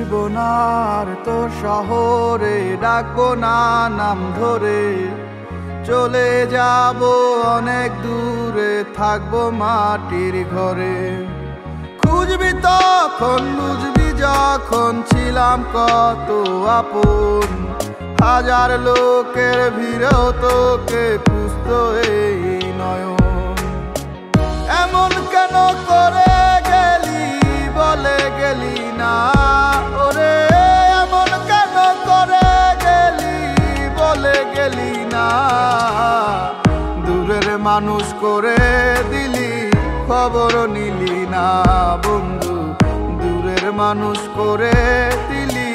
জীবনার তোর শহরে ডাকবো না নাম ধরে, চলে যাব অনেক দূরে, থাকবো মাটির ঘরে। খুঁজবি তখন বুঝবি যখন ছিলাম কত আপন, হাজার লোকের ভিড়েও তোকে খুঁজতো এই নয়ন। এমন কেন করে গেলি বলে গেলি না ওরে, এমন কেন করে গেলি বলে গেলি না। দূরের মানুষ করে দিলি খবর নিলি না বন্ধু, দূরের মানুষ করে দিলি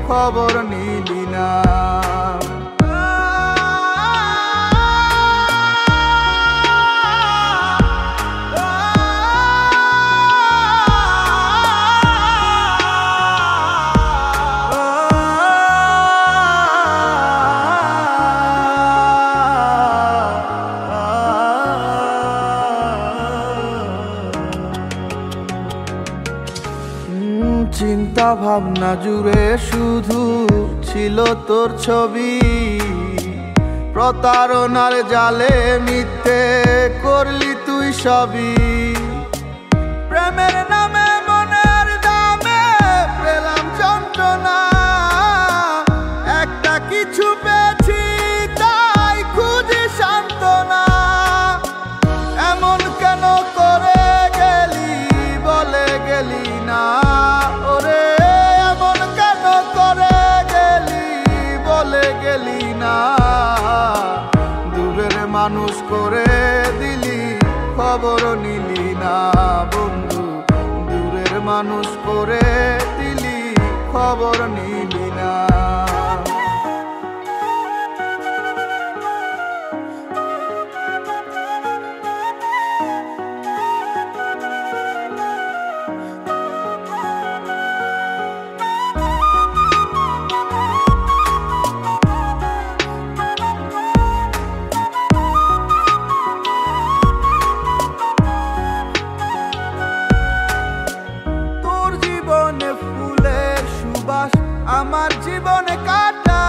খবর নিলি না। চিন্তা ভাবনা জুড়ে শুধু ছিল তোর ছবি, প্রতারণার জালে মিথ্যে করলি তুই সবই। প্রেমের নামে মনের দামে পেলাম যন্ত্রণা, একটা কিছু পেয়েছি তাই খুঁজি সান্ত্বনা। এমন কেন করে গেলি বলে গেলি না ওরে, এমন কেন করে গেলি বলে গেলি না। দূরের মানুষ করে দিলি খবর নিলি না বন্ধু, দূরের মানুষ করে দিলি খবর নিলি না। ফুলের সুবাস আমার জীবনে কাটা,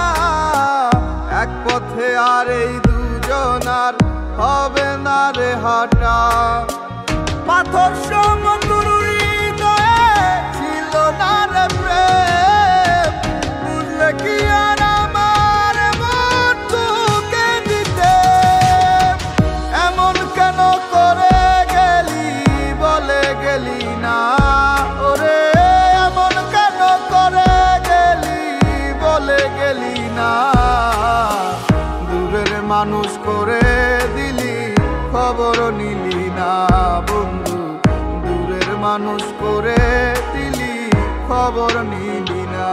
এক পথে আর এই দুজনার হবে না রে হাঁটা। পাথর সম তোর হৃদয়ে ছিল না রে প্রেম, বুঝলে কি আর আমার মন তোকে দিতে। এমন কেন করে গেলি বলে গেলি না ওরে, এমন কেন করে গেলি বলে গেলি না। দূরের মানুষ করে দিলি খবর নিলি না বন্ধু, দূরের মানুষ করে দিলি খবর নিলি না।